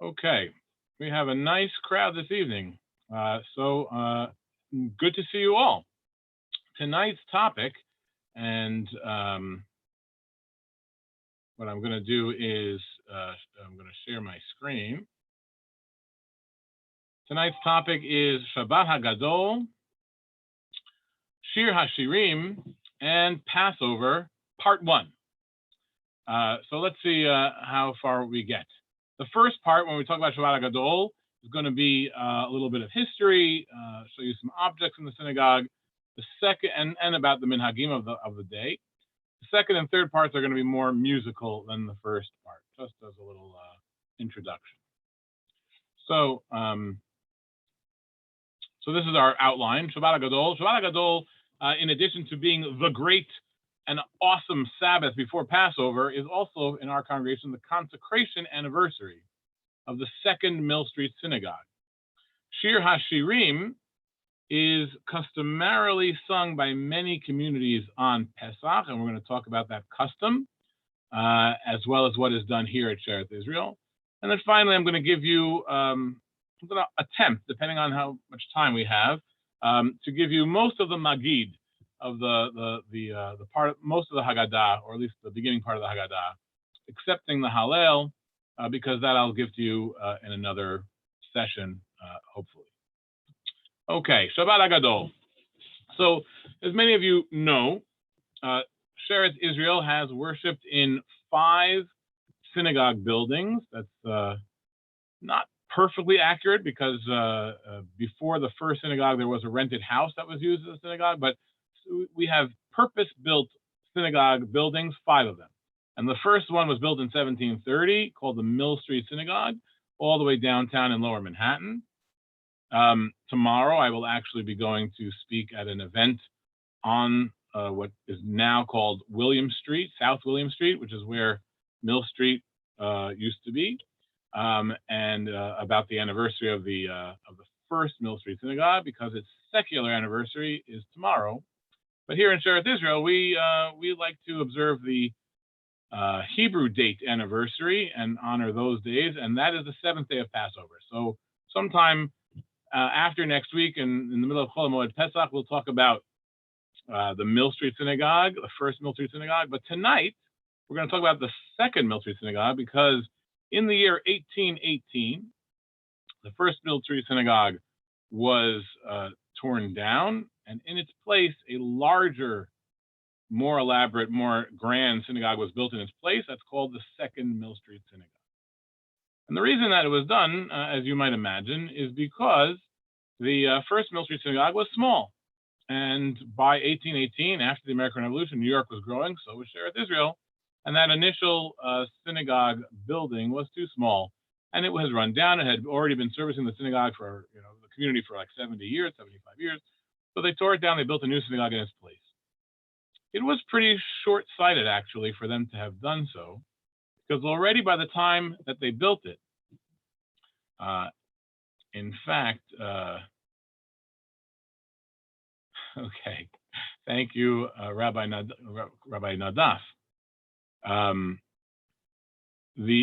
Okay, we have a nice crowd this evening. So good to see you all. Tonight's topic, and what I'm going to do is I'm going to share my screen. Tonight's topic is Shabbat Hagadol, Shir Hashirim, and Passover, Part 1. So let's see how far we get. The first part, when we talk about Shabbat Hagadol, is going to be a little bit of history, show you some objects in the synagogue. The second, and about the minhagim of the day. The second and third parts are going to be more musical than the first part, just as a little introduction. So, so this is our outline. Shabbat Hagadol. Shabbat Hagadol, in addition to being the great and awesome Sabbath before Passover, is also in our congregation the consecration anniversary of the second Mill Street Synagogue. Shir HaShirim is customarily sung by many communities on Pesach, and we're going to talk about that custom, as well as what is done here at Sheretz Israel. And then finally, I'm going to give you, I'm going to attempt, depending on how much time we have, to give you most of the Magid of the part, most of the Haggadah, or at least the beginning part of the Haggadah, excepting the Hallel, because that I'll give to you in another session, hopefully. Okay, Shabbat Hagadol. So, as many of you know, Sheretz Israel has worshipped in 5 synagogue buildings. That's not perfectly accurate because before the first synagogue, there was a rented house that was used as a synagogue, but we have purpose-built synagogue buildings, 5 of them. And the first one was built in 1730, called the Mill Street Synagogue, all the way downtown in Lower Manhattan. Tomorrow, I will actually be going to speak at an event on what is now called William Street, South William Street, which is where Mill Street used to be, and about the anniversary of the first Mill Street Synagogue, because its secular anniversary is tomorrow. But here in Sheretz Israel, we like to observe the Hebrew date anniversary and honor those days, and that is the 7th day of Passover. So sometime after next week, in the middle of Chol Hamoed Pesach, we'll talk about the Mill Street Synagogue, the first Mill Street Synagogue. But tonight, we're going to talk about the second Mill Street Synagogue, because in the year 1818, the first Mill Street Synagogue was torn down, and in its place, a larger, more elaborate, more grand synagogue was built in its place. That's called the second Mill Street Synagogue. And the reason that it was done, as you might imagine, is because the first Mill Street Synagogue was small. And by 1818, after the American Revolution, New York was growing, so was Sheretz Israel. And that initial synagogue building was too small. And it was run down. It had already been servicing the synagogue for, the community for like 70 years, 75 years. So they tore it down. They built a new synagogue in its place. It was pretty short-sighted, actually, for them to have done so, because already by the time that they built it, in fact, okay, thank you, Rabbi Nadaf.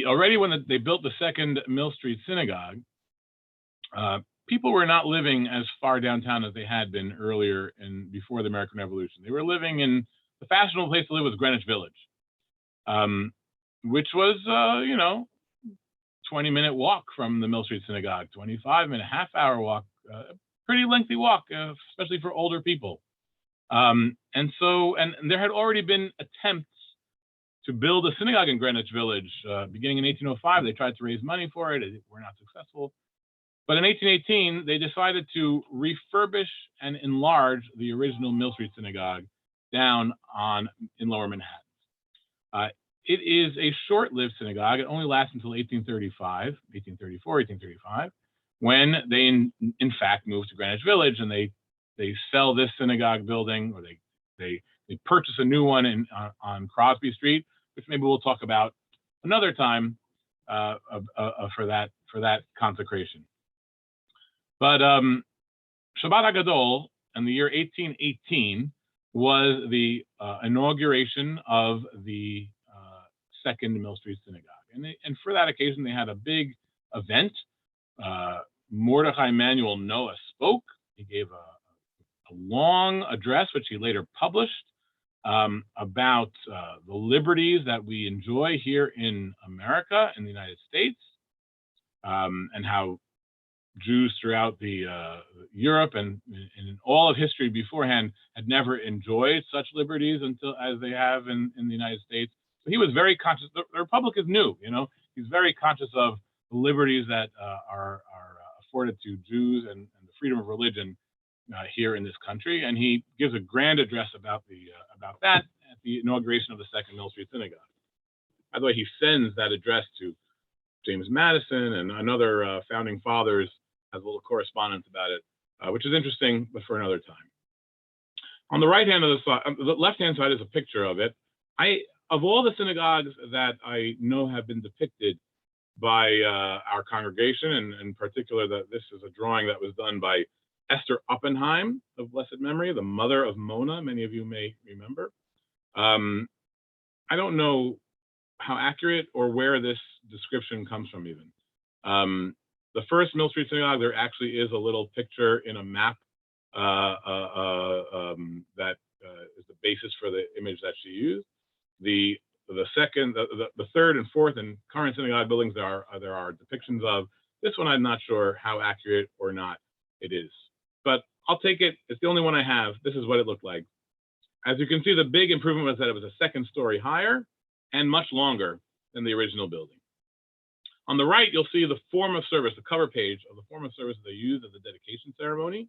Already when they built the second Mill Street Synagogue, people were not living as far downtown as they had been earlier before the American Revolution. They were living in the fashionable place to live was Greenwich Village, which was, 20-minute walk from the Mill Street Synagogue, 25-minute, half-hour walk, pretty lengthy walk, especially for older people. And there had already been attempts to build a synagogue in Greenwich Village. Beginning in 1805, they tried to raise money for it. They were not successful. But in 1818, they decided to refurbish and enlarge the original Mill Street Synagogue down in Lower Manhattan. It is a short-lived synagogue. It only lasts until 1834, 1835, when they in fact moved to Greenwich Village, and they sell this synagogue building, or they purchase a new one on Crosby Street, which maybe we'll talk about another time for that consecration. But Shabbat Hagadol in the year 1818 was the inauguration of the second Mill Street Synagogue, and for that occasion they had a big event. Mordechai Emanuel Noah spoke. He gave a long address, which he later published, about the liberties that we enjoy here in America, in the United States, and how Jews throughout the Europe and in all of history beforehand had never enjoyed such liberties as they have in the United States. So he was very conscious. The Republic is new, He's very conscious of the liberties that are afforded to Jews and the freedom of religion here in this country, and he gives a grand address about that at the inauguration of the Second Mill Street Synagogue. By the way, he sends that address to James Madison and another founding fathers, has a little correspondence about it, which is interesting, but for another time. On the right hand of the side, the left hand side is a picture of it. Of all the synagogues that I know have been depicted by our congregation, and in particular, that this is a drawing that was done by Esther Oppenheim of blessed memory, the mother of Mona, many of you may remember. I don't know how accurate or where this description comes from even. The first Mill Street Synagogue, there actually is a little picture in a map that is the basis for the image that she used. The second, the third and fourth and current synagogue buildings, there are depictions of. This one, I'm not sure how accurate or not it is, but I'll take it. It's the only one I have. This is what it looked like. As you can see, the big improvement was that it was a second story higher and much longer than the original building. On the right, you'll see the form of service, the cover page of the form of service that they used at the dedication ceremony.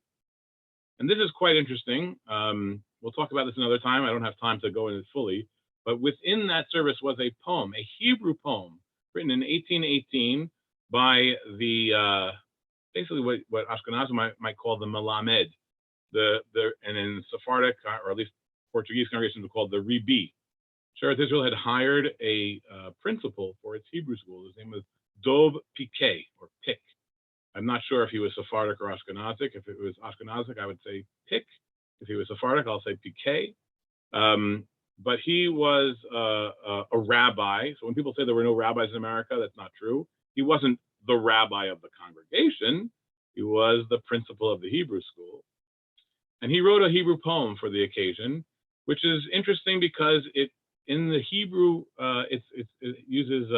And this is quite interesting. We'll talk about this another time. I don't have time to go into it fully. But within that service was a poem, a Hebrew poem, written in 1818 by the, basically what Ashkenazi might call the Melamed. And in Sephardic, or at least Portuguese congregations, called the Rebbe. Sheretz Israel had hired a principal for its Hebrew school. His name was Dov Piquet, or Pick. I'm not sure if he was Sephardic or Ashkenazic. If it was Ashkenazic, I would say Pick. If he was Sephardic, I'll say Piquet. But he was a rabbi. So when people say there were no rabbis in America, that's not true. He wasn't the rabbi of the congregation. He was the principal of the Hebrew school. And he wrote a Hebrew poem for the occasion, which is interesting because in the Hebrew, it uses,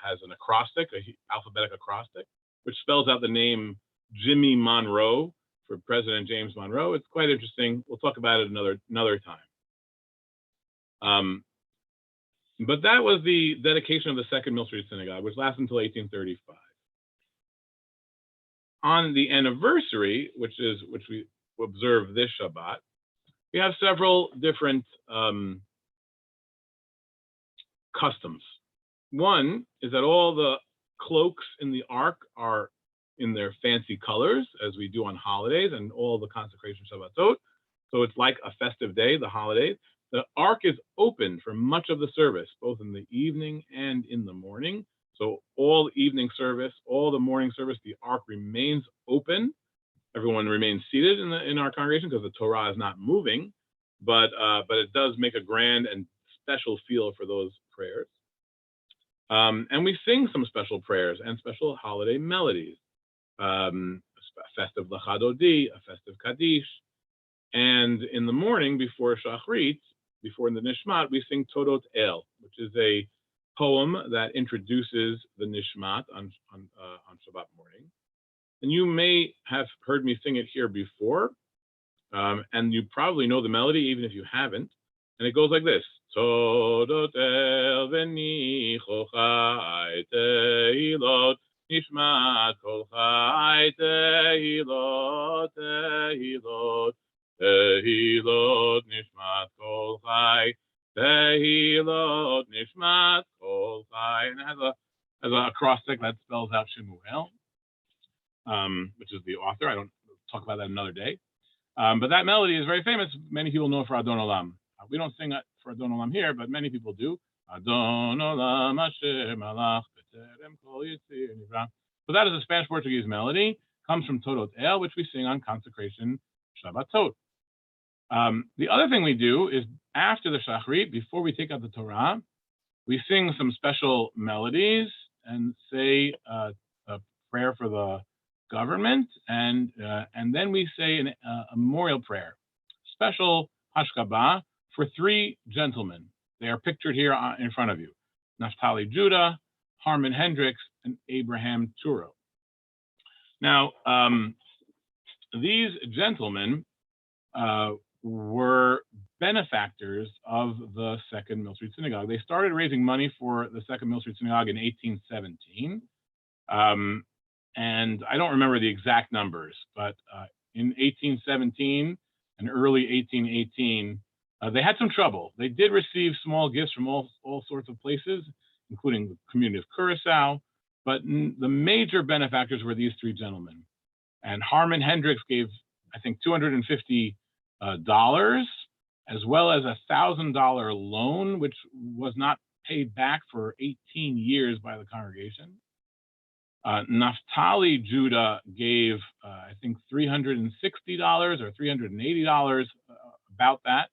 has an acrostic, an alphabetic acrostic, which spells out the name Jimmy Monroe for President James Monroe. It's quite interesting. We'll talk about it another time. But that was the dedication of the Second Mill Street Synagogue, which lasted until 1835. On the anniversary, which we observe this Shabbat, we have several different customs. One is that all the cloaks in the ark are in their fancy colors, as we do on holidays, and all the consecration Shabbatot. So it's like a festive day, the holidays. The ark is open for much of the service, both in the evening and in the morning. So all evening service, all the morning service, the ark remains open. Everyone remains seated in our congregation because the Torah is not moving, but it does make a grand and special feel for those prayers. And we sing some special prayers and special holiday melodies. A festive Lachadodi, a festive Kaddish. And in the morning, before Shachrit, before the Nishmat, we sing Todot El, which is a poem that introduces the Nishmat on Shabbat morning. And you may have heard me sing it here before, and you probably know the melody, even if you haven't. And it goes like this. Todot El v'nicho chai tehilot, Nishmat kol chai tehilot, tehilot, tehilot, Nishmat kol chai, tehilot, Nishmat kol chai. And it has a acrostic that spells out Shemuel, which is the author. I don't talk about that another day. But that melody is very famous. Many people know it for Adon Olam. We don't sing it for Adon Olam here, but many people do. Adon Olam Asher Malach B'Terem Kol Yitzir Nivra. So that is a Spanish-Portuguese melody. Comes from Todot El, which we sing on consecration Shabbatot. The other thing we do is after the Shachrit, before we take out the Torah, we sing some special melodies and say a prayer for the government, and then we say a memorial prayer, special hashkabah for three gentlemen. They are pictured here in front of you: Naphtali Judah, Harmon Hendricks, and Abraham Turo. Now, these gentlemen were benefactors of the Second Mill Street Synagogue. They started raising money for the Second Mill Street Synagogue in 1817. And I don't remember the exact numbers, but in 1817 and early 1818, they had some trouble. They did receive small gifts from all sorts of places, including the community of Curacao, but the major benefactors were these three gentlemen. And Harmon Hendricks gave, I think, $250, as well as a $1,000 loan, which was not paid back for 18 years by the congregation. Naphtali Judah gave, I think, $360 or $380, about that.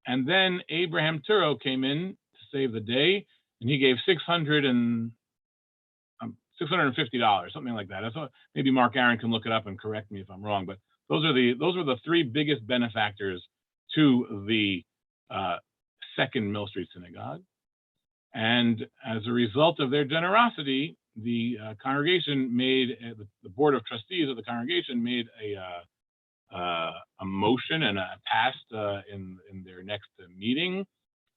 And then Abraham Turo came in to save the day, and he gave $650, something like that. So maybe Mark Aaron can look it up and correct me if I'm wrong, but those were the three biggest benefactors to the Second Mill Street Synagogue. And as a result of their generosity, the congregation made, the board of trustees of the congregation made a motion, and passed in their next meeting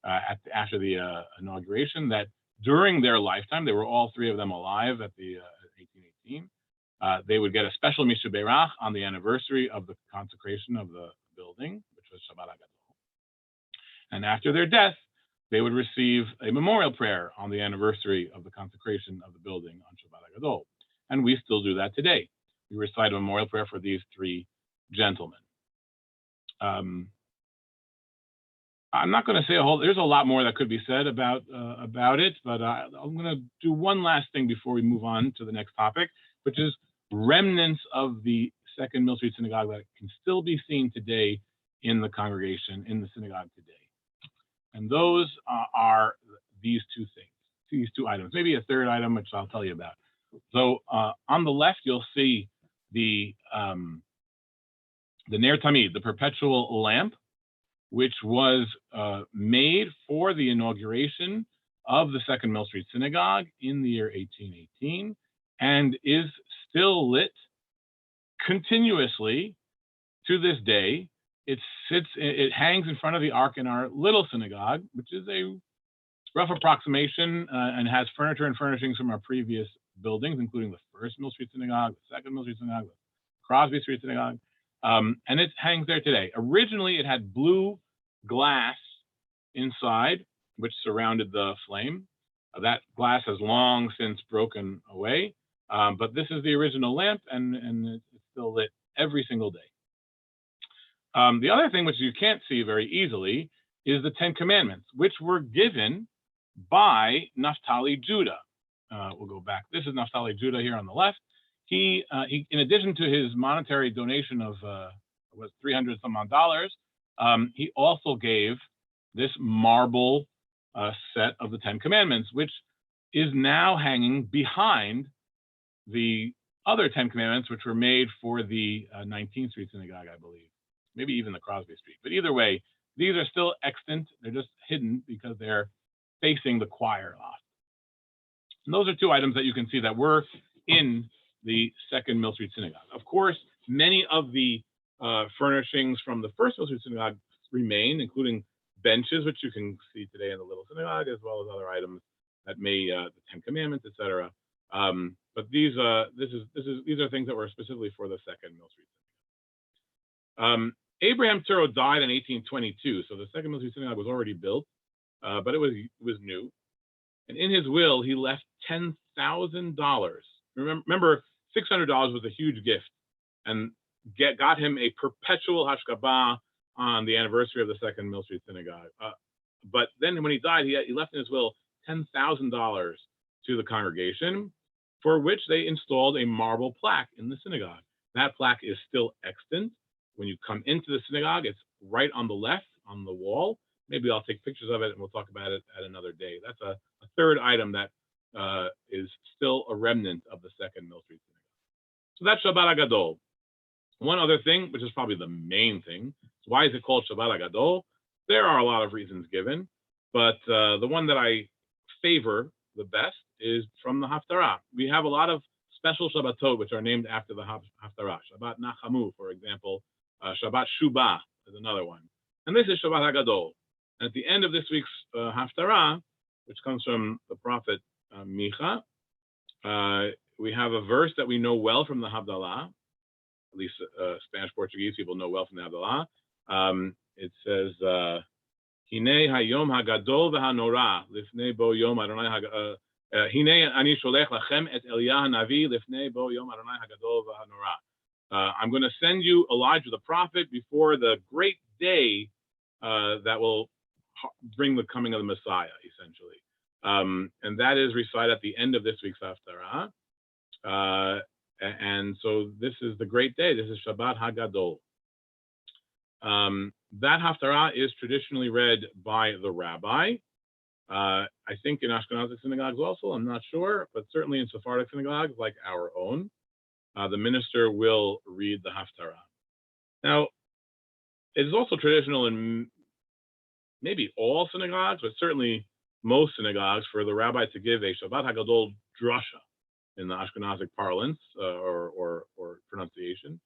after the inauguration, that during their lifetime, they were all three of them alive at the 1818, they would get a special Misha Berach on the anniversary of the consecration of the building, which was Shabbat Hagadol. And after their death, they would receive a memorial prayer on the anniversary of the consecration of the building on Shabbat Hagadol. And we still do that today. We recite a memorial prayer for these three gentlemen. I'm not going to say there's a lot more that could be said about it, but I'm going to do one last thing before we move on to the next topic, which is remnants of the Second Mill Street Synagogue that can still be seen today in the congregation, in the synagogue today. And those are these two things, these two items, maybe a third item, which I'll tell you about. So on the left, you'll see the Neritami, the Perpetual lamp, which was made for the inauguration of the Second Mill Street Synagogue in the year 1818, and is still lit continuously to this day. It hangs in front of the ark in our little synagogue, which is a rough approximation, and has furniture and furnishings from our previous buildings, including the First Mill Street Synagogue, the Second Mill Street Synagogue, the Crosby Street Synagogue, and it hangs there today. Originally, it had blue glass inside, which surrounded the flame. That glass has long since broken away, but this is the original lamp, and it's still lit every single day. The other thing which you can't see very easily is the Ten Commandments, which were given by Naphtali Judah. We'll go back. This is Naphtali Judah here on the left. He in addition to his monetary donation of was $300 some odd, he also gave this marble set of the Ten Commandments, which is now hanging behind the other Ten Commandments, which were made for the 19th Street Synagogue, I believe, maybe even the Crosby Street. But either way, these are still extant. They're just hidden because they're facing the choir loft. And those are two items that you can see that were in the Second Mill Street Synagogue. Of course, many of the furnishings from the First Mill Street Synagogue remain, including benches, which you can see today in the Little Synagogue, as well as other items that may the Ten Commandments, etc. But these are things that were specifically for the Second Mill Street Synagogue. Abraham Turo died in 1822, so the Second Mill Street Synagogue was already built, but it was new. And in his will, he left $10,000. Remember, $600 was a huge gift, and got him a perpetual hashkabah on the anniversary of the Second Mill Street Synagogue. But then when he died, he left in his will $10,000 to the congregation, for which they installed a marble plaque in the synagogue. That plaque is still extant. When you come into the synagogue, it's right on the left on the wall. Maybe I'll take pictures of it and we'll talk about it at another day. That's a third item that is still a remnant of the second Mill Street Synagogue. So that's Shabbat Hagadol. One other thing, which is probably the main thing, why is it called Shabbat Hagadol? There are a lot of reasons given, but the one that I favor the best is from the Haftarah. We have a lot of special Shabbatot which are named after the Haftarah. Shabbat Nachamu, for example. Shabbat Shubah is another one. And this is Shabbat Hagadol. And at the end of this week's Haftarah, which comes from the prophet Micha, we have a verse that we know well from the Havdalah. At least Spanish Portuguese people know well from the Havdalah. It says, Hine hayom hagadol v'hanora lifnei bo yom Adonai Hine ani sholech lachem et Eliyahu hanavi lifnei bo yom Adonai hagadol v'hanora. I'm going to send you Elijah the prophet before the great day that will bring the coming of the Messiah, essentially. And that is recited at the end of this week's Haftarah. And so this is the great day. This is Shabbat Hagadol. That Haftarah is traditionally read by the rabbi. I think in Ashkenazic synagogues also, I'm not sure, but certainly in Sephardic synagogues like our own, the minister will read the Haftarah. Now, it is also traditional in maybe all synagogues, but certainly most synagogues, for the rabbi to give a Shabbat Hagadol drasha in the Ashkenazic parlance or pronunciation.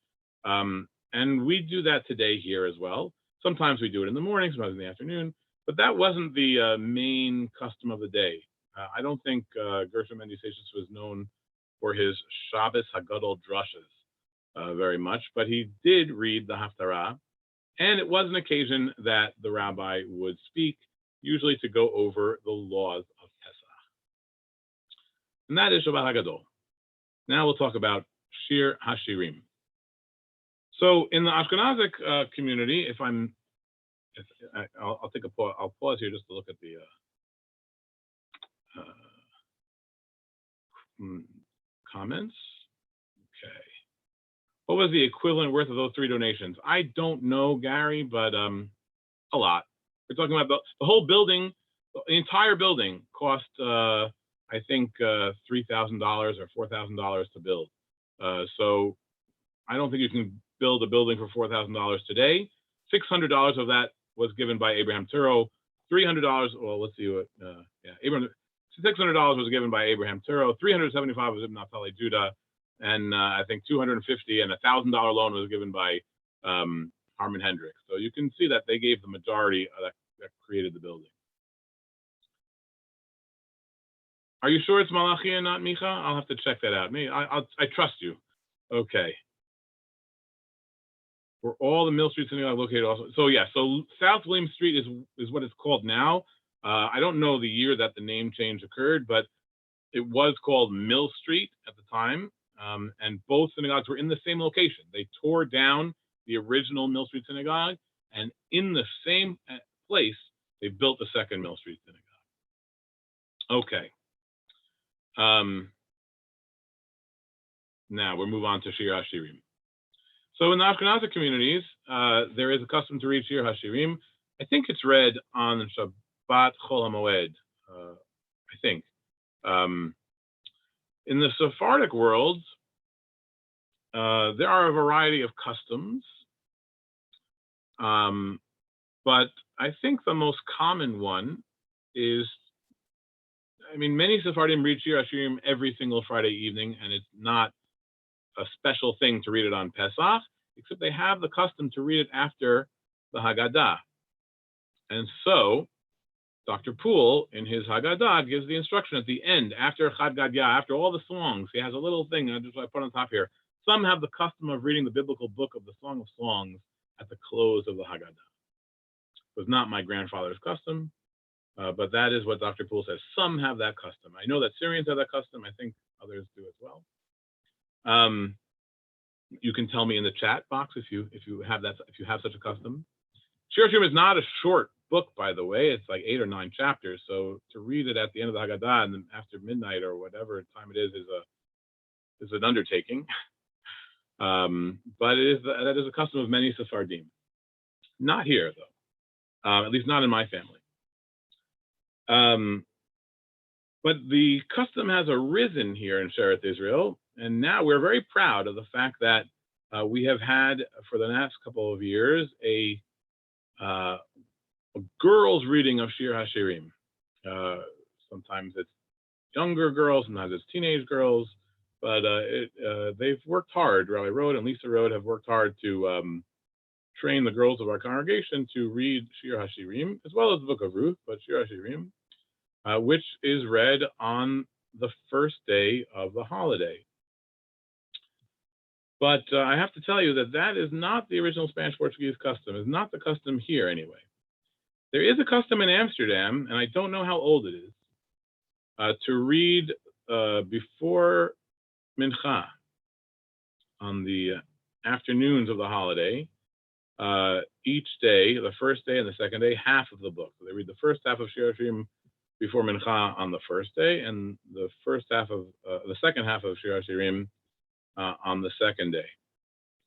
And we do that today here as well. Sometimes we do it in the morning, sometimes in the afternoon, but that wasn't the main custom of the day. I don't think Gershom Mendy-Seixas was known for his Shabbos Hagadol drashas very much, but he did read the Haftarah, and it was an occasion that the rabbi would speak, usually to go over the laws of Pesach. And that is Shabbat Hagadol. Now we'll talk about Shir HaShirim. So in the Ashkenazic community, I'll take a pause. I'll pause here just to look at the comments. Okay. What was the equivalent worth of those three donations? I don't know, Gary, but a lot. We're talking about the whole building. The entire building cost, I think, $3,000 or $4,000 to build. So I don't think you can build a building for $4,000 today. $600 of that was given by Abraham Turo. $300, well, let's see what, $600 was given by Abraham Turo. $375 was Ibn Naftali Judah. And I think $250 and $1,000 loan was given by Harmon Hendricks. So you can see that they gave the majority that created the building. Are you sure it's Malachi and not Micha? I'll have to check that out. I trust you. Okay. Were all the Mill Street Synagogue located also? So yeah, so South William Street is what it's called now. I don't know the year that the name change occurred, but it was called Mill Street at the time. And both synagogues were in the same location. They tore down the original Mill Street Synagogue, and in the same place, they built the second Mill Street Synagogue. Okay. Now we'll move on to Shir HaShirim. So in the Ashkenazic communities, there is a custom to read Shir HaShirim. I think it's read on Shabbat Chol HaMoed, I think. In the Sephardic world, there are a variety of customs, but I think the most common one is, many Sephardim read Shir HaShirim every single Friday evening, and it's not a special thing to read it on Pesach, except they have the custom to read it after the Haggadah. And so, Dr. Poole, in his Haggadah, gives the instruction at the end, after Chad Gadya, after all the songs, he has a little thing, I put on top here. Some have the custom of reading the biblical book of the Song of Songs at the close of the Haggadah. It was not my grandfather's custom, but that is what Dr. Poole says. Some have that custom. I know that Syrians have that custom. I think others do as well. You can tell me in the chat box if you have such a custom. Shir HaShirim is not a short book, by the way. It's like 8 or 9 chapters. So to read it at the end of the Haggadah and then after midnight or whatever time it is an undertaking. But that is a custom of many Sephardim. Not here though. At least not in my family. But the custom has arisen here in Sheretz Israel, and now we're very proud of the fact that we have had for the last couple of years a girls' reading of Shir HaShirim. Sometimes it's younger girls, sometimes it's teenage girls, but they've worked hard. Rabbi Rode and Lisa Rode have worked hard to train the girls of our congregation to read Shir HaShirim, as well as the Book of Ruth, but Shir HaShirim, which is read on the first day of the holiday. But I have to tell you that that is not the original Spanish-Portuguese custom. It's not the custom here anyway. There is a custom in Amsterdam, and I don't know how old it is, to read before Mincha on the afternoons of the holiday, each day, the first day and the second day, half of the book. So they read the first half of Shir HaShirim before Mincha on the first day, and the second half of Shir HaShirim on the second day.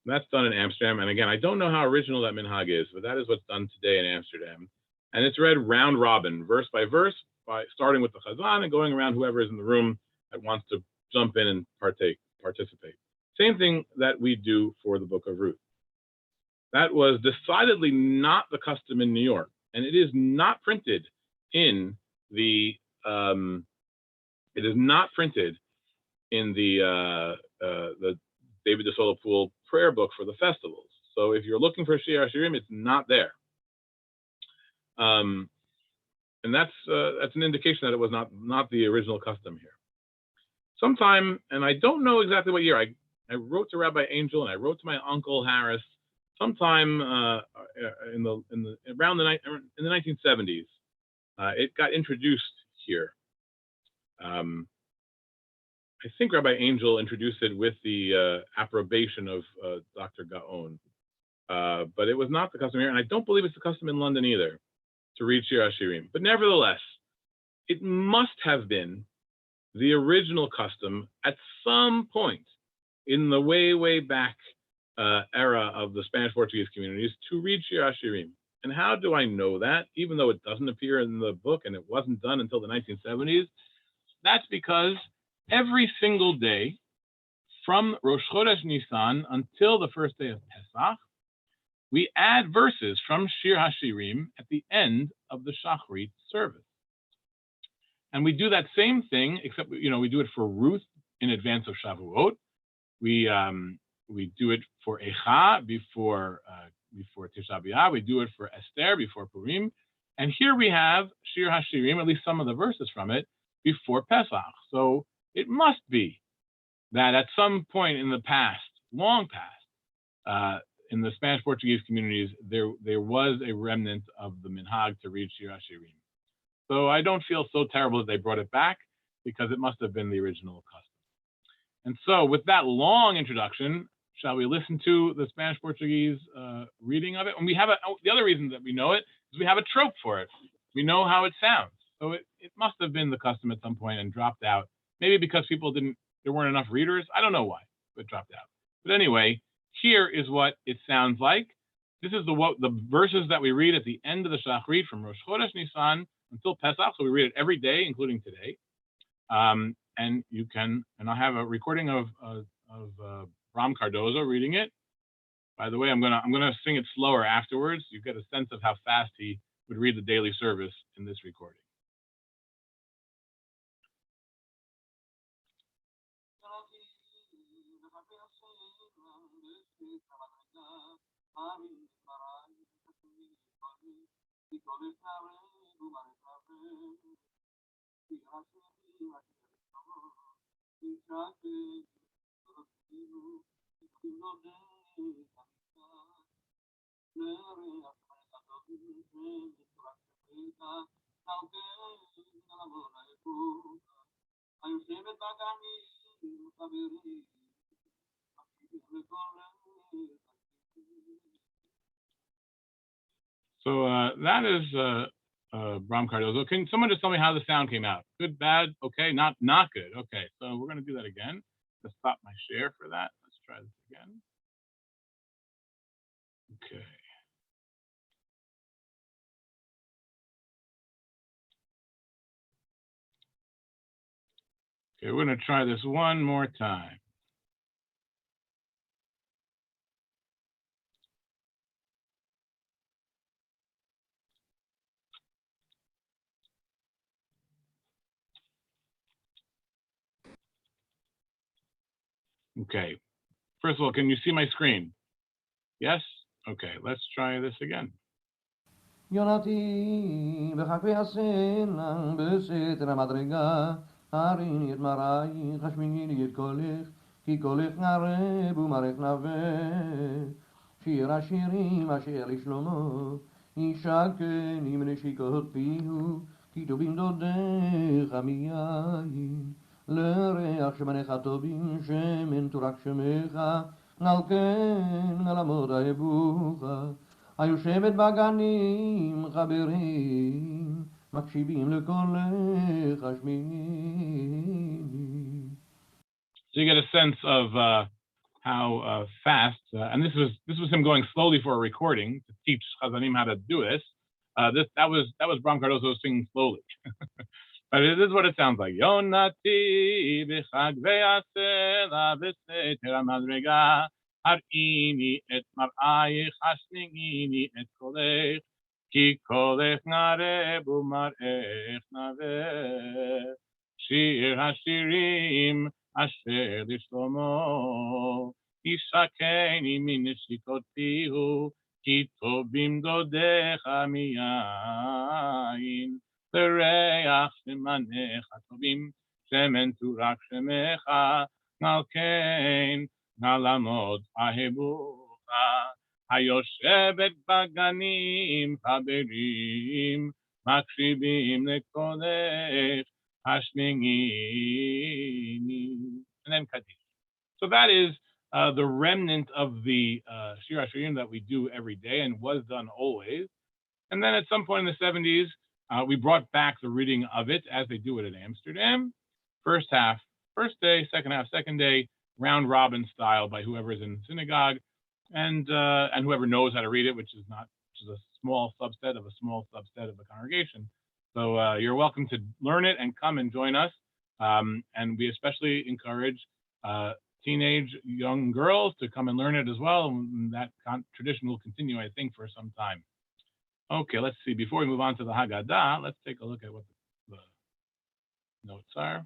That's done in Amsterdam, and again, I don't know how original that minhag is, but that is what's done today in Amsterdam. And it's read round robin, verse by verse, by starting with the chazan and going around whoever is in the room that wants to jump in and participate. Same thing that we do for the Book of Ruth. That was decidedly not the custom in New York, and it is not printed in the David de Pool prayer book for the festivals. So if you're looking for Shir HaShirim, it's not there. And that's an indication that it was not the original custom here. Sometime, and I don't know exactly what year, I wrote to Rabbi Angel and I wrote to my uncle Harris sometime in the 1970s. It got introduced here. I think Rabbi Angel introduced it with the approbation of Dr. Gaon, but it was not the custom here, and I don't believe it's the custom in London either to read Shir HaShirim. But nevertheless, it must have been the original custom at some point in the way back era of the Spanish-Portuguese communities to read Shir HaShirim. And how do I know that, even though it doesn't appear in the book and it wasn't done until the 1970s? That's because every single day from Rosh Chodesh Nisan until the first day of Pesach, we add verses from Shir HaShirim at the end of the Shachrit service. And we do that same thing, except we do it for Ruth in advance of Shavuot. We do it for Echa before Tisha B'Av. We do it for Esther before Purim. And here we have Shir HaShirim, at least some of the verses from it, before Pesach. So it must be that at some point in the past, long past, in the Spanish-Portuguese communities, there was a remnant of the minhag to read Shir HaShirim. So I don't feel so terrible that they brought it back, because it must have been the original custom. And so with that long introduction, shall we listen to the Spanish-Portuguese reading of it? And we have the other reason that we know it is we have a trope for it. We know how it sounds. So it must have been the custom at some point and dropped out. Maybe because there weren't enough readers. I don't know why, but it dropped out. But anyway, here is what it sounds like. This is the verses that we read at the end of the Shachrit from Rosh Chodesh Nisan until Pesach. So we read it every day, including today. And I have a recording of Bram Cardozo reading it. By the way, I'm gonna sing it slower afterwards. You get a sense of how fast he would read the daily service in this recording. So that is Bram Cardozo. Can someone just tell me how the sound came out? Good, bad, okay, not good. Okay, so we're going to do that again. Let's stop my share for that. Let's try this again. Okay. Okay, we're going to try this one more time. Okay. First of all, can you see my screen? Yes? Okay, let's try this again. יונתי בחכבי הסלע בסתר המדרגה הריני את מראייך השמיני את קולך כי קולך נרב ומראך נווה שיר השירים אשר לשלמה ישקני מנשיקות פיהו כי טובים דודיך מיין לריח שמניך טובים שמן תורק שמך על כן על עמוד אהבוך היושבת בגנים חברים מקשיבים לקולך השמיני. So you get a sense of how fast, and this was him going slowly for a recording to teach Chazanim how to do this. That was Bram Cardozo singing slowly, but this is what it sounds like. Yonati b'chagvei asela b'seter hamadrega harini et mar'ayich hashnigini et kolech ki kolech nareb u'mar'ech naveh shir hashirim asher lishlomo yishakeni mineshikot pihu ki tobim dodecha miyayin לריח שמניך טובים שמן תורק שמך על כן נא לעמוד אהבוך היושבת בגנים חברים מקשיבים לקולך השמיני. And then Kaddish. So that is the remnant of the Shir HaShirim that we do every day and was done always. And then at some point in the 70s, we brought back the reading of it as they do it in Amsterdam. First half, first day, second half, second day, round robin style by whoever is in the synagogue, and whoever knows how to read it, which is a small subset of a small subset of the congregation. So you're welcome to learn it and come and join us. And we especially encourage teenage young girls to come and learn it as well. And that tradition will continue, I think, for some time. Okay, let's see. Before we move on to the Haggadah, let's take a look at what the notes are.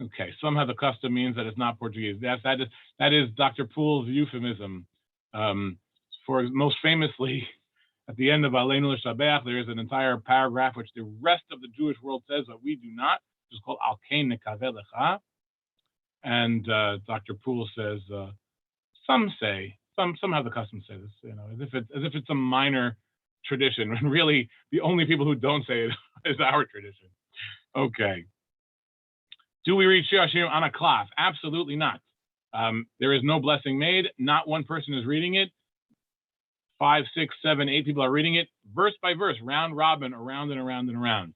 Okay, somehow the custom means that it's not Portuguese. That is Dr. Poole's euphemism. For most famously, at the end of Aleinu L'Shabbat, there is an entire paragraph which the rest of the Jewish world says, but we do not. It's called Al Kein Nekaveh Lecha. And Dr. Poole says, some have the custom say this, as if it's a minor tradition, when really the only people who don't say it is our tradition. Okay. Do we read Shir HaShirim on a cloth? Absolutely not. There is no blessing made. Not one person is reading it. 5, 6, 7, 8 people are reading it, verse by verse, round robin, around and around and around.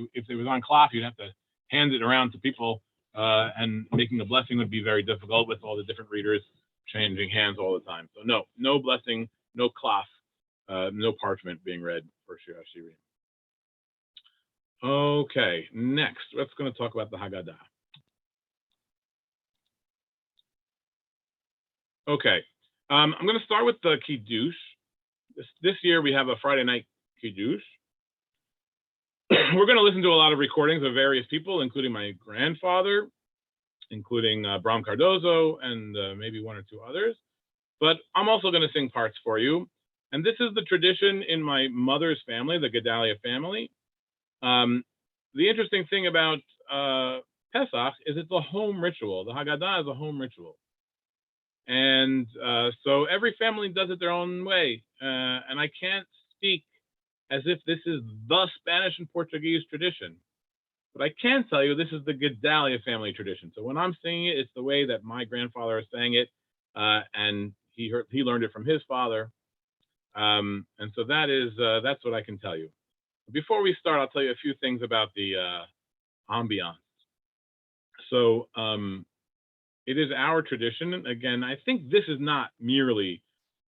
If it was on cloth, you'd have to hand it around to people, and making a blessing would be very difficult with all the different readers changing hands all the time. So no blessing, no cloth, no parchment being read for Shir HaShirim. Okay, next, let's going to talk about the Haggadah. Okay, I'm going to start with the Kiddush. This year we have a Friday night Kiddush. We're going to listen to a lot of recordings of various people, including my grandfather, including Bram Cardozo, and maybe one or two others. But I'm also going to sing parts for you. And this is the tradition in my mother's family, the Gedalia family. The interesting thing about Pesach is it's a home ritual. The Haggadah is a home ritual. And so every family does it their own way. And I can't speak as if this is the Spanish and Portuguese tradition. But I can tell you this is the Gedalia family tradition. So when I'm singing it, it's the way that my grandfather sang it. And he learned it from his father. And so that's what I can tell you. Before we start, I'll tell you a few things about the ambiance. So it is our tradition. Again, I think this is not merely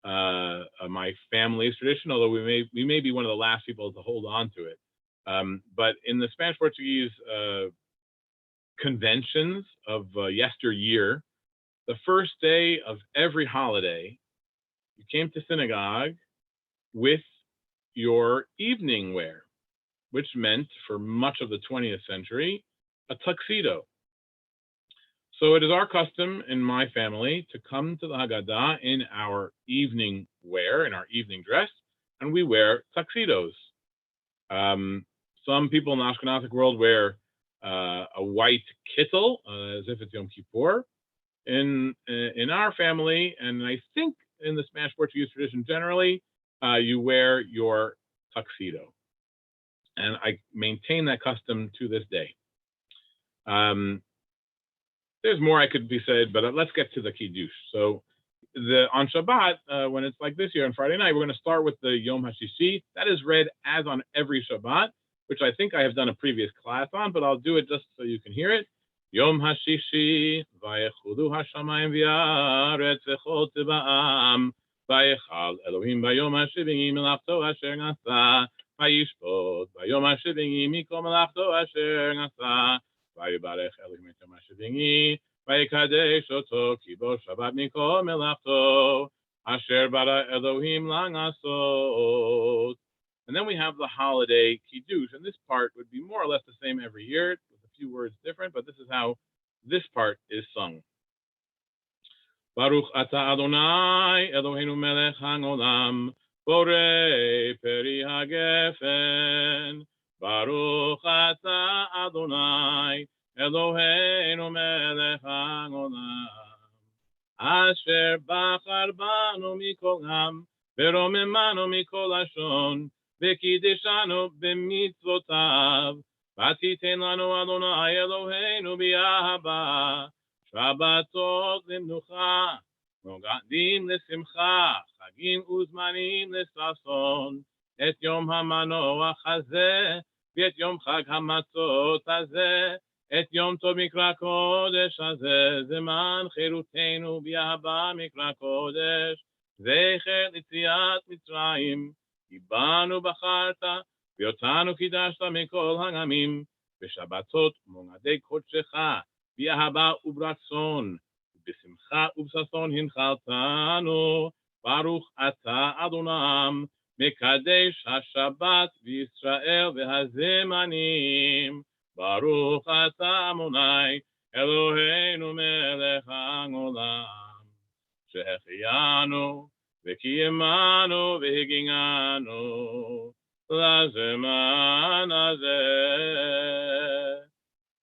my family's tradition, although we may be one of the last people to hold on to it. But in the Spanish-Portuguese conventions of yesteryear, the first day of every holiday, you came to synagogue with your evening wear, which meant for much of the 20th century, a tuxedo. So it is our custom in my family to come to the Haggadah in our evening wear, in our evening dress, and we wear tuxedos. Some people in the Ashkenazic world wear a white kittel, as if it's Yom Kippur. In our family, and I think in the Spanish-Portuguese tradition generally, you wear your tuxedo. And I maintain that custom to this day. There's more I could be said, but let's get to the Kiddush. So on Shabbat, when it's like this year on Friday night, we're going to start with the Yom HaShishi. That is read as on every Shabbat, which I think I have done a previous class on, but I'll do it just so you can hear it. Yom HaShishi, Vayechudu HaShamayim V'Yaaretz V'chol Tziba'am, Vayechal Elohim Bayom HaShivim Melachto Asher Nasa, Vayishpot Bayom HaShivim Mikol Melachto Asher Nasa, Vayibarech Elohim Et Yom HaShivim, Vayikadesh Oto Kibo Shabbat Mikol Melachto Asher Bara Elohim Langasot. And then we have the holiday Kiddush, and this part would be more or less the same every year, with a few words different, but this is how this part is sung. Baruch Ata Adonai Eloheinu Melech HaOlam, Borei Peri HaGefen. Baruch Ata Adonai Eloheinu Melech HaOlam, Asher Bachar Banu Mikol Am, Veromemanu Mikol Ashon, V'kideshanu b'mitzvotav, V'titen lanu Adonai Eloheinu b'yahava, Shabbatot limnucha, Mogadim l'simcha, Chagim uzmanim l'sason, Et Yom HaManoach hazeh, V'et Yom Chag HaMatzot hazeh, Et Yom Tov Mikra Kodesh hazeh, Zeman Cherutenu b'yahava Mikra Kodesh, Zecher Litziat Mitzrayim, Ibanu Bacharta, V'yotanu Kidashta Mikol Hagamim, V'Shabbatot Monadei Kodshecha, V'yahaba Ubratzon, V'simcha Ubsason Hinchaltanu, Baruch Ata Adonam, Mekadesh HaShabbat V'Yisrael V'Hazemanim, Baruch Ata Amonai, Eloheinu Melech HaOlam, Shehechiyanu, V'kiyemanu v'higinganu lazeman hazeh.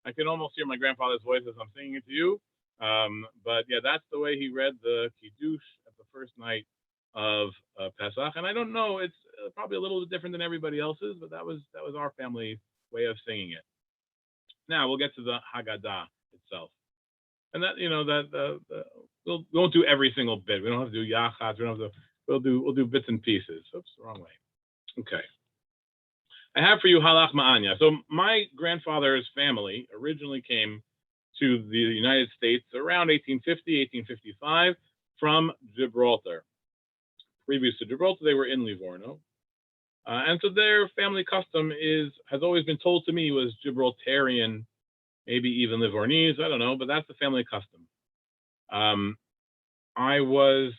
I can almost hear my grandfather's voice as I'm singing it to you. But yeah, that's the way he read the Kiddush at the first night of Pesach. And I don't know, it's probably a little bit different than everybody else's, but that was our family's way of singing it. Now we'll get to the Haggadah itself. And that, we won't do every single bit. We don't have to do yachats. We'll do bits and pieces. Oops, the wrong way. Okay. I have for you halach ma'anya. So my grandfather's family originally came to the United States around 1850, 1855 from Gibraltar. Previous to Gibraltar, they were in Livorno. And so their family custom has always been told to me was Gibraltarian, maybe even Livornese, I don't know, but that's the family custom. I was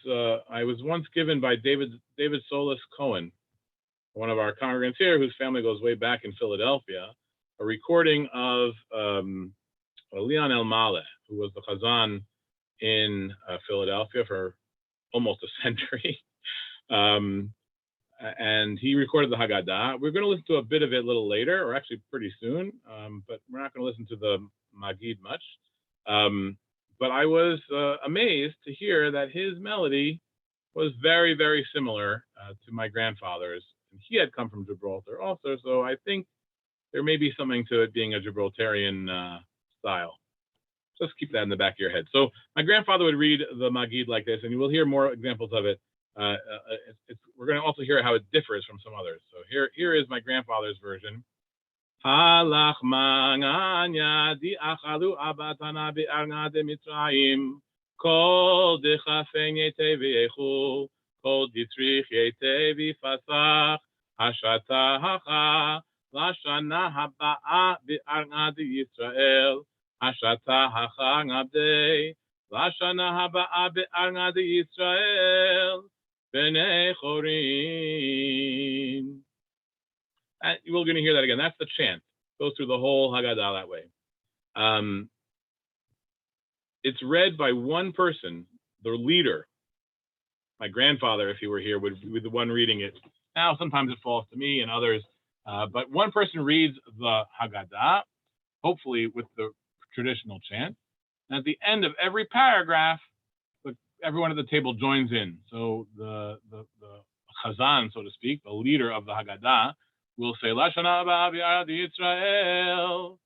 once given by David Solis Cohen, one of our congregants here, whose family goes way back in Philadelphia, a recording of Leon El Maleh, who was the Chazan in Philadelphia for almost a century. And he recorded the Haggadah. We're going to listen to a bit of it a little later, or actually pretty soon, but we're not going to listen to the Magid much. But I was amazed to hear that his melody was very, very similar to my grandfather's. And he had come from Gibraltar also, so I think there may be something to it being a Gibraltarian style. Just keep that in the back of your head. So my grandfather would read the Magid like this, and you will hear more examples of it. We're going to also hear how it differs from some others. So here is my grandfather's version. Halach manganya di achalu abatana be'arna de Mitzrayim kol dechafein yete v'yechu kol Dietrich Yetevi Fasach Hashata Hacha Lashana Haba'a Bi'arna Yisrael Hashata Hacha Ngabdei Lashana Haba'a Bi'arna Yisrael B'nei Chorin. We're going to hear that again. That's the chant. Goes through the whole Haggadah that way. It's read by one person, the leader. My grandfather, if he were here, would be the one reading it. Now, sometimes it falls to me and others, but one person reads the Haggadah, hopefully with the traditional chant. And at the end of every paragraph, everyone at the table joins in. So the Chazan, so to speak, the leader of the Haggadah, will say, Lashana haba bi'arad Yisrael,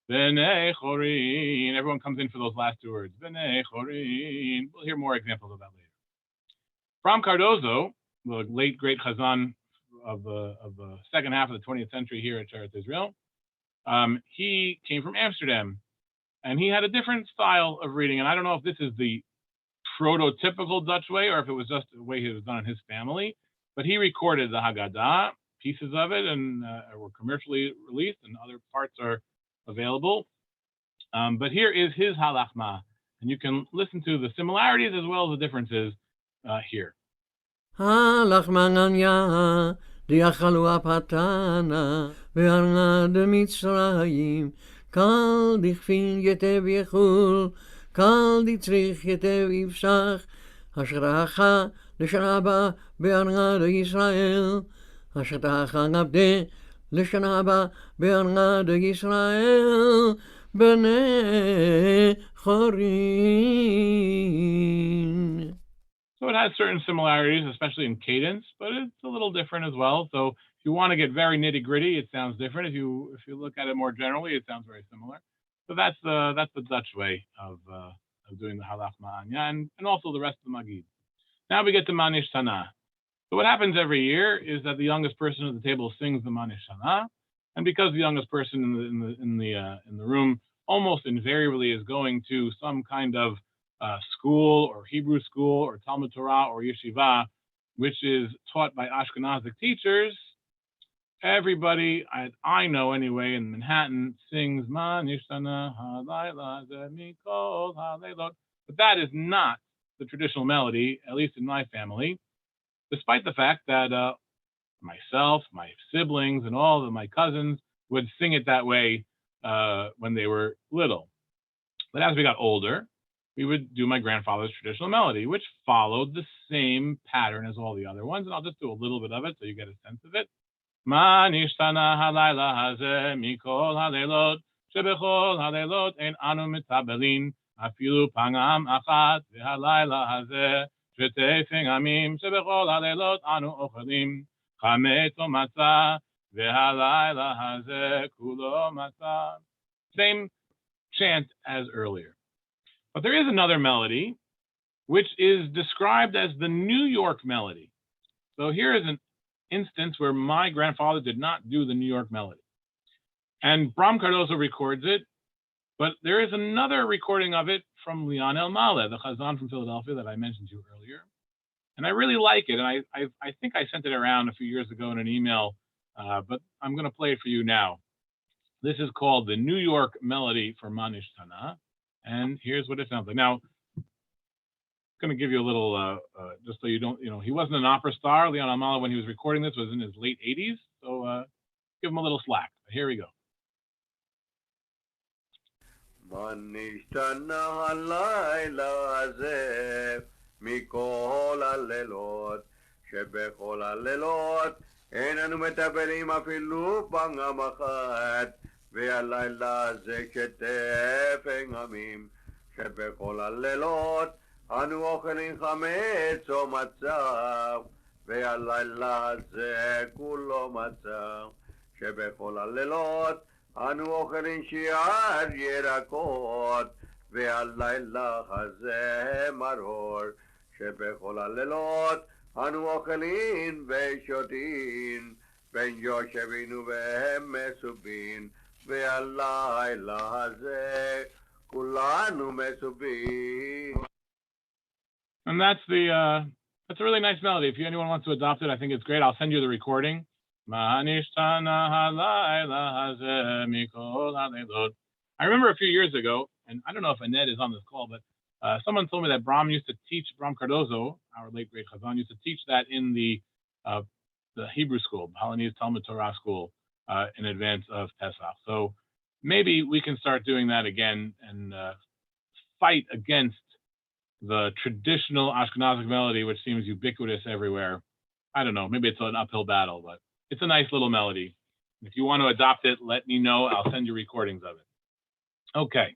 B'nei Chorin. Everyone comes in for those last two words. B'nei Chorin. We'll hear more examples of that later. From Cardozo, the late great Chazan of the second half of the 20th century here at Sheretz Israel, he came from Amsterdam, and he had a different style of reading. And I don't know if this is the prototypical Dutch way or if it was just the way it was done in his family, but he recorded the Haggadah, pieces of it, and were commercially released, and other parts are available. But here is his halachma, and you can listen to the similarities as well as the differences here. Halachmananya diachalu apatana ve'arna de Mitzrayim kal dichfin yetev yechul kal ditzrich yetev yivshach asher hacha l'shana haba be'arna de Yisrael asher hacha ngabde l'shana haba be'arna de Yisrael b'nei chorin. So it has certain similarities, especially in cadence, but it's a little different as well. So if you want to get very nitty gritty, it sounds different. If you look at it more generally, it sounds very similar. So that's the Dutch way of doing the halach ma'anya and also the rest of the magid. Now we get to Manish Tana. So what happens every year is that the youngest person at the table sings the Manish Tana, and because the youngest person in the room almost invariably is going to some kind of school or Hebrew school or Talmud Torah or Yeshiva, which is taught by Ashkenazic teachers, everybody I know anyway in Manhattan sings Manish Tana Halayla Zemikol Halaylot. But that is not the traditional melody, at least in my family, despite the fact that myself, my siblings, and all of my cousins would sing it that way when they were little. But as we got older, we would do my grandfather's traditional melody, which followed the same pattern as all the other ones. And I'll just do a little bit of it so you get a sense of it. Manish Tana halayla hazeh mikol haleilot shebechol haleilot ein anu mitabelin afilu pangam achat vehalayla hazeh shetefeng amim shebechol haleilot anu ochelim chametz o matzah vehalayla hazeh kulo matzah. Same chant as earlier. But there is another melody, which is described as the New York melody. So here is an instance where my grandfather did not do the New York melody. And Bram Cardozo records it, but there is another recording of it from Leon El Maleh, the Chazan from Philadelphia that I mentioned to you earlier. And I really like it, and I think I sent it around a few years ago in an email, but I'm going to play it for you now. This is called the New York melody for Manish Tana. And here's what it sounds like. Now, I'm going to give you a little, just so you don't, he wasn't an opera star. Leon El Maleh, when he was recording this, was in his late 80s. So give him a little slack. Here we go. Manish Tana halayla hazeh mikol halelot shebechol halelot ein anu metabelim afilu pangam achat והלילה זה שטפן עמים שבכל הלילות אנו אוכלים חמץ או מצה והלילה זה כולו מצה שבכל הלילות אנו אוכלים שיער ירקות והלילה הזה מרור שבכל הלילות אנו אוכלים ושותים בין יושבים והם מסובין והלילה הזה כולנו מסובים. And that's the That's a really nice melody. If anyone wants to adopt it, I think it's great. I'll send you the recording. Manish, Tana, I remember a few years ago, and I don't know if Annette is on this call, but someone told me that Bram Cardozo, our late great Chazan, used to teach that in the Hebrew school, Balinese Talmud Torah school, in advance of Pesach. So maybe we can start doing that again and fight against the traditional Ashkenazic melody, which seems ubiquitous everywhere. I don't know, maybe it's an uphill battle, but it's a nice little melody. If you want to adopt it, let me know. I'll send you recordings of it. Okay.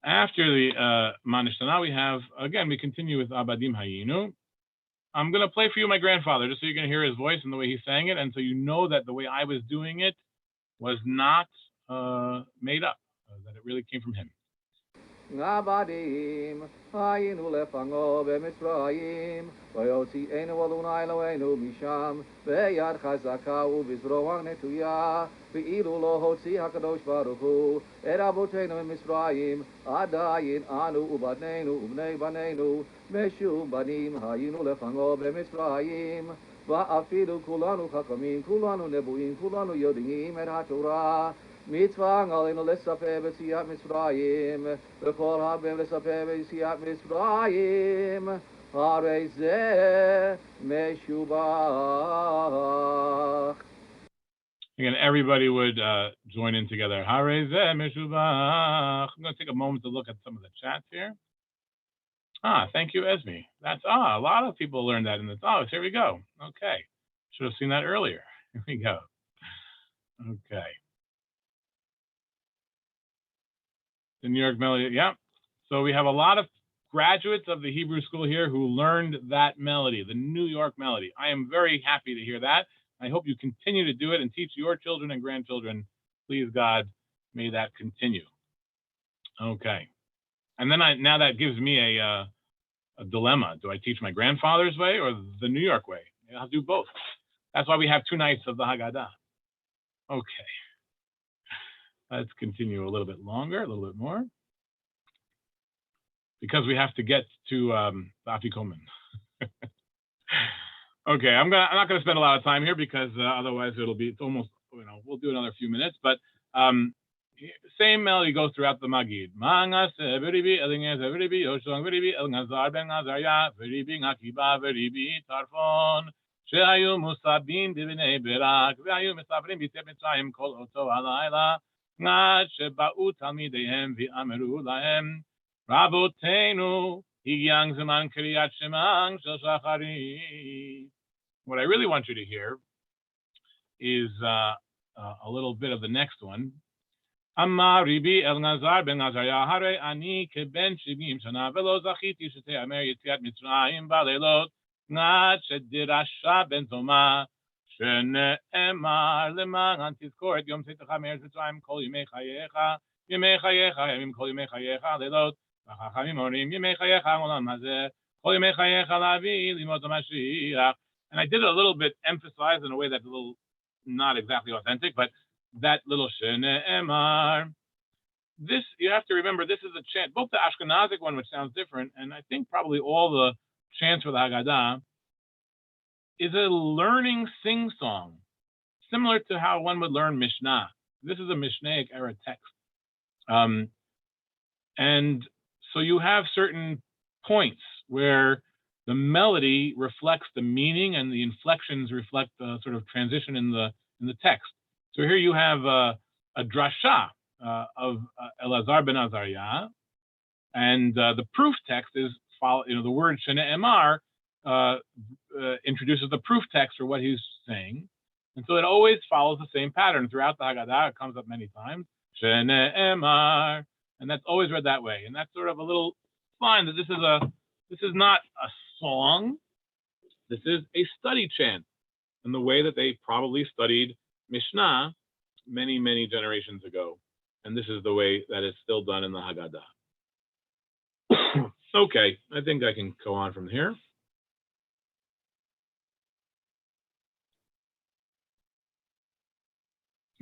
After the Manish Tana, we have, again, we continue with Abadim Hayinu. I'm going to play for you my grandfather, just so you're going to hear his voice and the way he sang it, and so you know that the way I was doing it was not made up, that it really came from him. עבדים היינו לפניו במצרים ויוציאנו אדוני אלוהינו משם ביד חזקה ובזרוע נטויה ואילו לא הוציא הקדוש ברוך הוא את אבותינו ממצרים עדיין אנו ובנינו ובני בנינו משובנים היינו לפניו במצרים ואפילו כולנו חכמים כולנו נבואים כולנו יודעים את התורה מצווה עלינו לספר ביציאת מצרים וכל הבן לספר ביציאת מצרים הרי זה משובח. Again, everybody would join in together. Hare ze meshubach. I'm going to take a moment to look at some of the chats here. Thank you, Esme. That's a lot of people learned that in the here we go. Okay. Should have seen that earlier. Here we go. Okay. The New York melody, yeah. So we have a lot of graduates of the Hebrew school here who learned that melody, the New York melody. I am very happy to hear that. I hope you continue to do it and teach your children and grandchildren. Please, God, may that continue. Okay. And then now that gives me a dilemma. Do I teach my grandfather's way or the New York way? I'll do both. That's why we have 2 nights of the Haggadah. Okay. Let's continue a little bit longer, a little bit more, because we have to get to the Afikomen. Okay, I'm not going to spend a lot of time here because otherwise it's almost, we'll do another few minutes. But same melody goes throughout the Magid. שהיו מוסבים בבני ברק והיו מספרים ביציאת מצרים כל אותו הלילה עד שבאו תלמידיהם ואמרו להם רבותינו הגיע זמן קריאת שמע של שחרית. What I really want you to hear is a little bit of the next one. אמר רבי אלעזר בן עזריה הרי אני כבן 70 שנה ולא זכיתי שתיאמר יציאת מצרים בלילות עד שדרשה בן זומא שנאמר למען תזכור את יום צאתך מארץ מצרים כל ימי חייך ימים כל ימי חייך לילות וחכמים אומרים ימי חייך העולם הזה כל ימי חייך להביא לימות המשיח. And I did it a little bit emphasized in a way that's a little not exactly authentic, but that little shene'emar. This, you have to remember, this is a chant, both the Ashkenazic one, which sounds different, and I think probably all the chants for the Haggadah, is a learning sing-song, similar to how one would learn Mishnah. This is a Mishnaic era text. And so you have certain points where the melody reflects the meaning and the inflections reflect the sort of transition in the text. So here you have a drasha of Elazar ben Azariah, and the proof text is the word shene'emar introduces the proof text for what he's saying, and so it always follows the same pattern throughout the Haggadah. It comes up many times, shene'emar, and that's always read that way. And that's sort of a little sign that this is not a song. This is a study chant, in the way that they probably studied Mishnah many, many generations ago. And this is the way that it's still done in the Haggadah. Okay, I think I can go on from here.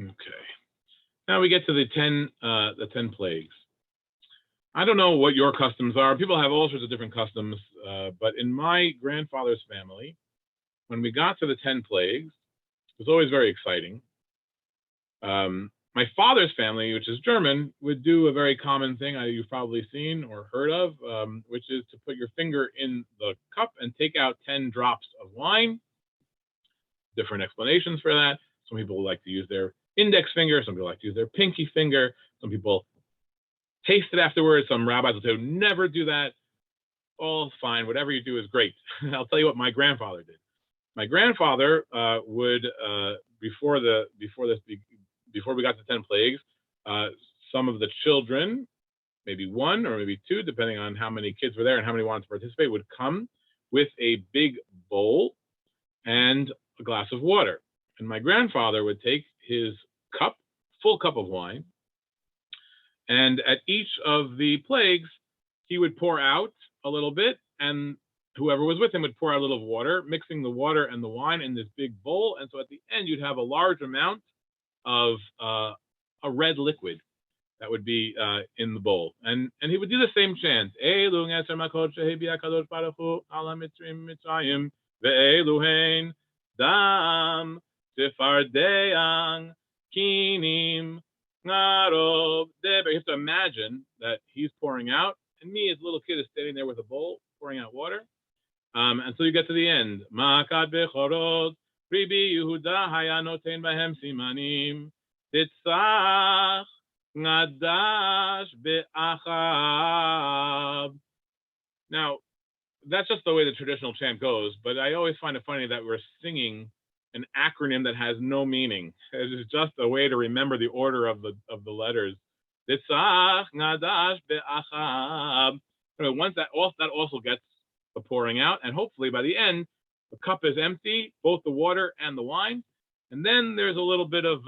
Okay. Now we get to the 10 plagues. I don't know what your customs are. People have all sorts of different customs, but in my grandfather's family, when we got to the 10 plagues, it was always very exciting. My father's family, which is German, would do a very common thing you've probably seen or heard of, which is to put your finger in the cup and take out 10 drops of wine. Different explanations for that. Some people like to use their index finger. Some people like to use their pinky finger. Some people taste it afterwards. Some rabbis will say, never do that. All fine. Whatever you do is great. I'll tell you what my grandfather did. My grandfather would, before we got to 10 plagues, some of the children, maybe one or maybe two, depending on how many kids were there and how many wanted to participate, would come with a big bowl and a glass of water. And my grandfather would take his cup, full cup of wine, and at each of the plagues, he would pour out a little bit, and whoever was with him would pour out a little water, mixing the water and the wine in this big bowl. And so at the end, you'd have a large amount of a red liquid that would be in the bowl. And he would do the same chant. Dam Tifardeang Kinim Narob Deber. You have to imagine that he's pouring out, and me as a little kid is standing there with a bowl pouring out water. And so you get to the end. Makad Bechorot Ribi Yehuda Haya Noten Bahem Simanim Titzach Ngadash Be'achab. Now, that's just the way the traditional chant goes, but I always find it funny that we're singing an acronym that has no meaning. It is just a way to remember the order of the letters. Titzach Ngadash Be'achab. Once that also gets the pouring out, and hopefully by the end, the cup is empty, both the water and the wine. And then there's a little bit of,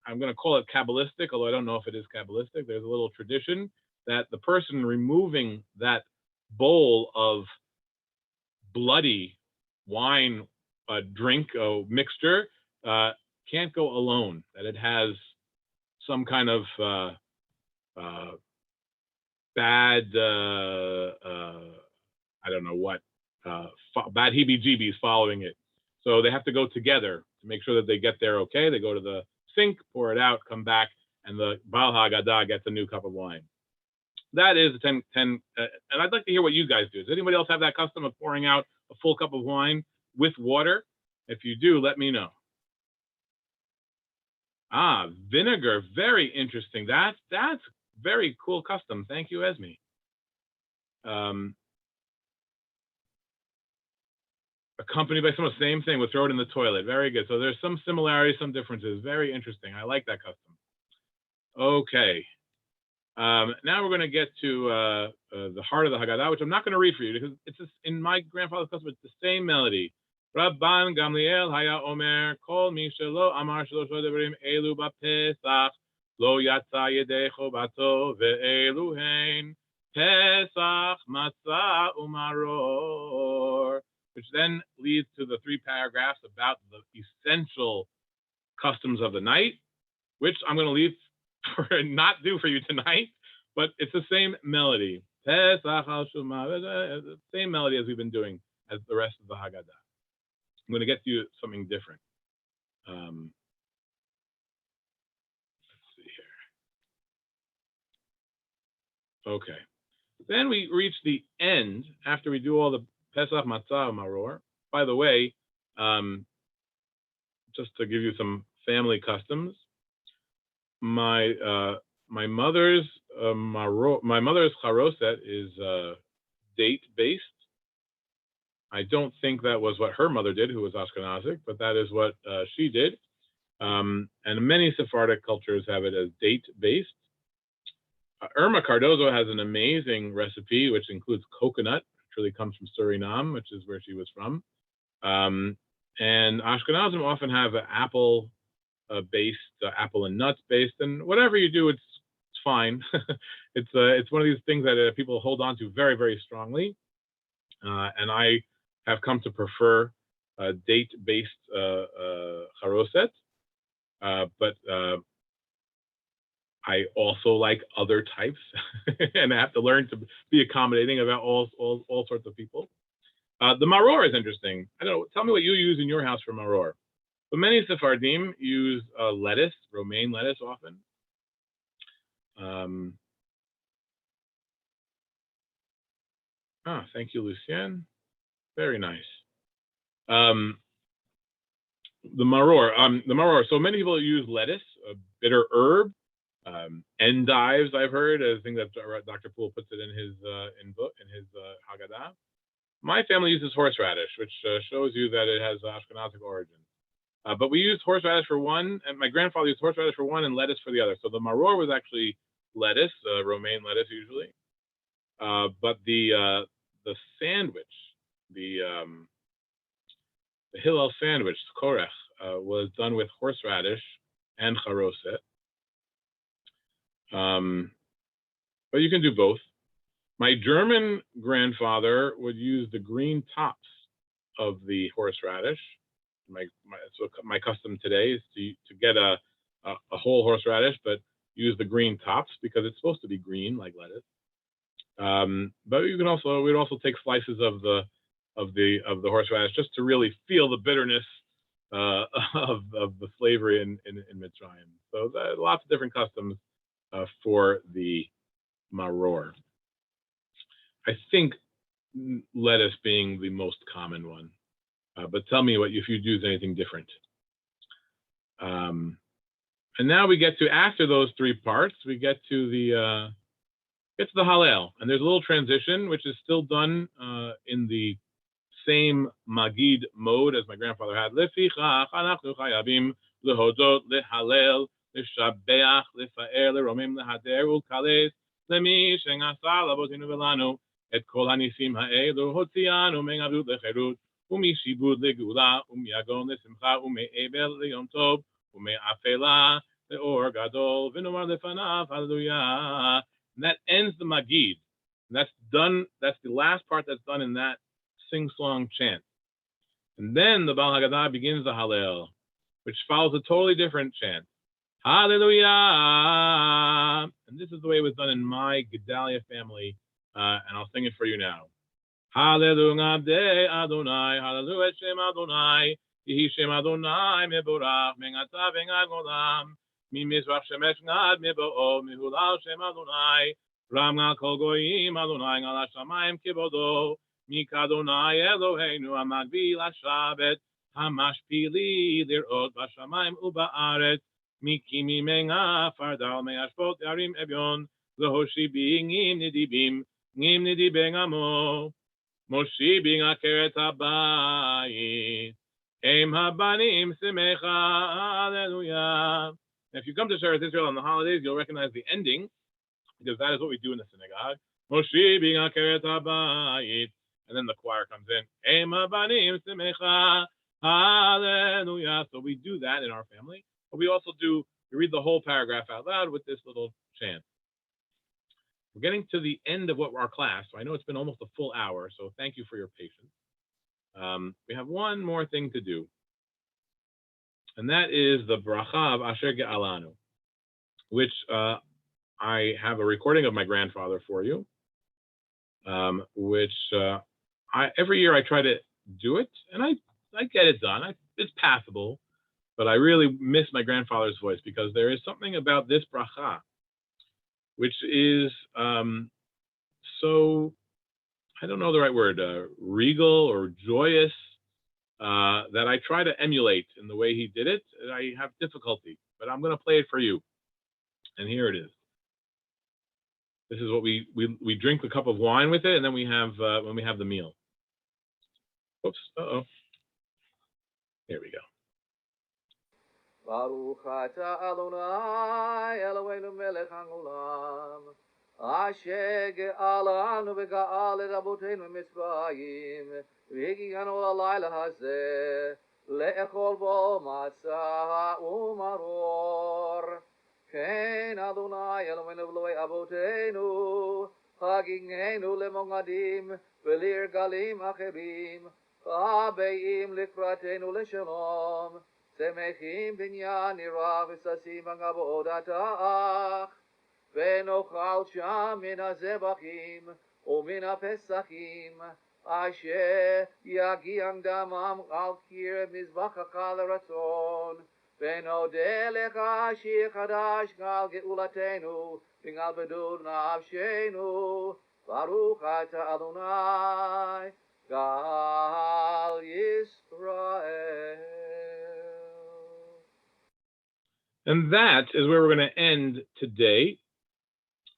I'm going to call it Kabbalistic, although I don't know if it is Kabbalistic. There's a little tradition that the person removing that bowl of bloody wine drink mixture can't go alone, that it has some kind of bad, I don't know what, bad heebie-jeebies following it. So they have to go together to make sure that they get there okay. They go to the sink, pour it out, come back, and the Baal Haggadah gets a new cup of wine. That is the 10, and I'd like to hear what you guys do. Does anybody else have that custom of pouring out a full cup of wine with water? If you do, let me know. Vinegar, very interesting. That's very cool custom. Thank you, Esme. Accompanied by someone, same thing, we'll throw it in the toilet. Very good. So there's some similarities, some differences. Very interesting. I like that custom. Okay. Now we're going to get to the heart of the Haggadah, which I'm not going to read for you because it's just, in my grandfather's custom, it's the same melody. Rabban Gamliel Haya Omer Kol Mi Shelo Amar Shelo Devrim Elu B'Pesach Lo Yatsa Yedecho Bato Ve'eluhein Pesach Matzah Umaror, which then leads to the 3 paragraphs about the essential customs of the night, which I'm going to leave not do for you tonight, but it's the same melody. Same melody as we've been doing as the rest of the Haggadah. I'm going to get to you something different. Let's see here. Okay. Then we reach the end after we do all the Pesach Matzah Maror. By the way, just to give you some family customs, my mother's charoset is date based. I don't think that was what her mother did, who was Ashkenazic, but that is what she did. And many Sephardic cultures have it as date based. Irma Cardozo has an amazing recipe which includes coconut, which really comes from Suriname, which is where she was from. And Ashkenazim often have an apple based, apple and nuts based, and whatever you do, it's fine. It's one of these things that people hold on to very, very strongly, and I have come to prefer date based charoset. But I also like other types, and I have to learn to be accommodating about all sorts of people. The maror is interesting. I don't know. Tell me what you use in your house for maror. But many Sephardim use lettuce, romaine lettuce, often. Thank you, Lucien. Very nice. The maror. So many people use lettuce, a bitter herb. Endives, I've heard. I think that Dr. Poole puts it in his Haggadah. My family uses horseradish, which shows you that it has Ashkenazic origin. But we used horseradish for one, and my grandfather used horseradish for one and lettuce for the other. So the maror was actually lettuce, romaine lettuce usually. But the sandwich, the Hillel sandwich, korech, was done with horseradish and charoset. But you can do both. My German grandfather would use the green tops of the horseradish. My custom today is to get a whole horseradish, but use the green tops because it's supposed to be green like lettuce. But we'd also take slices of the horseradish just to really feel the bitterness of the slavery in Mitzrayim. So lots of different customs for the maror. I think lettuce being the most common one, but tell me if you'd use anything different. And now we get to, after those three parts, we get to the Hallel, and there's a little transition which is still done in the same Magid mode as my grandfather had. Lefichach anachnu chayavim lehodot lehalel leshabeach lefaer leromim lehader ulkales lemi shengasa labotinu velanu et kol hanisim ha'elu hotzianu me'avut lecherut u'mishibud legula u'miyagon lesimcha u'me'ebel leyom tov u'me'afela le'or gadol v'nomar lefanav hallelujah. And that ends the Magid. And that's done. That's the last part that's done in that sing-song chant. And then the Baal Haggadah begins the Hallel, which follows a totally different chant. Hallelujah. And this is the way it was done in my Gedalia family. And I'll sing it for you now. Hallelujah de Adonai, Hallelujah Shem Adonai, Yehi Shem Adonai meborach, mengata v'ngad olam, mimizrach shemesh ngad mebo'o, mihulal Shem Adonai, Ramna kol goyim Adonai al hashamayim kibodo, mikadonai Eloheinu amagbi lashabet, hamashpili lirot bashamayim uba'aret, mikimi menga fardal me'ashpot yarim ebyon, lehoshi bingim nidibim, ngim nidibeng amo, moshi bing akeret habayit, em habanim semecha, hallelujah. If you come to Sheretz Israel on the holidays, you'll recognize the ending, because that is what we do in the synagogue. Moshi bing akeret habayit, and then the choir comes in. Em habanim semecha, hallelujah. So we do that in our family, but we also we read the whole paragraph out loud with this little chant. We're getting to the end of our class, so I know it's been almost a full hour, so thank you for your patience. We have one more thing to do, and that is the bracha of Asher Ge'alanu, which I have a recording of my grandfather for you, which every year I try to do it, and I get it done. It's passable, but I really miss my grandfather's voice because there is something about this bracha which is so, I don't know the right word, regal or joyous, that I try to emulate in the way he did it. I have difficulty, but I'm going to play it for you. And here it is. This is what we drink a cup of wine with it, and then we have when we have the meal. Oops. Here we go. Baruch atah Adonai Eloheinu melech haolam asher ge'alanu v'ga'al et avoteinu mitzrayim v'higiganu l'layla hazeh le'echol bo matzah u'maror ken Adonai Eloheinu v'loei avoteinu chagigenu lemogadim v'lirgalim acherim chabeim likratenu leshalom שמחים בניין ירח וששים בעבודתך, ונאכל שם מן הזבחים ומן הפסחים, אשר יגיע דמם על קיר מזבחך לרצון, ונודה לך שיר חדש על גאולתנו, ועל בידוד נפשנו, ברוך אתה אדוני, גאל ישראל. And that is where we're going to end today.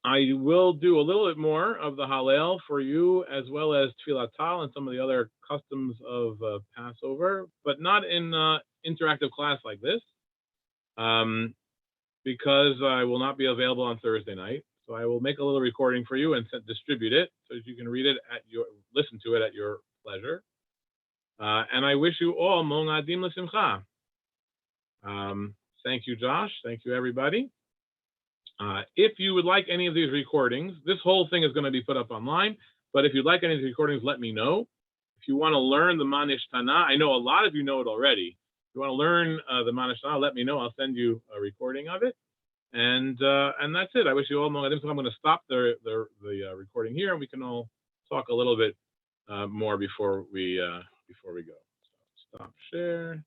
I will do a little bit more of the Hallel for you, as well as Tfilat Tal and some of the other customs of Passover, but not in interactive class like this, because I will not be available on Thursday night. So I will make a little recording for you and distribute it so that you can read it listen to it at your pleasure. And I wish you all Mon Adim L'Simcha. Thank you, Josh. Thank you, everybody. If you would like any of these recordings, this whole thing is going to be put up online, but if you'd like any of these recordings, let me know. If you want to learn the Manish Tana, I know a lot of you know it already. If you want to learn the Manish Tana, let me know. I'll send you a recording of it. And that's it. I wish you all Mon Adim. So I'm going to stop the recording here, and we can all talk a little bit more before we go. So stop share.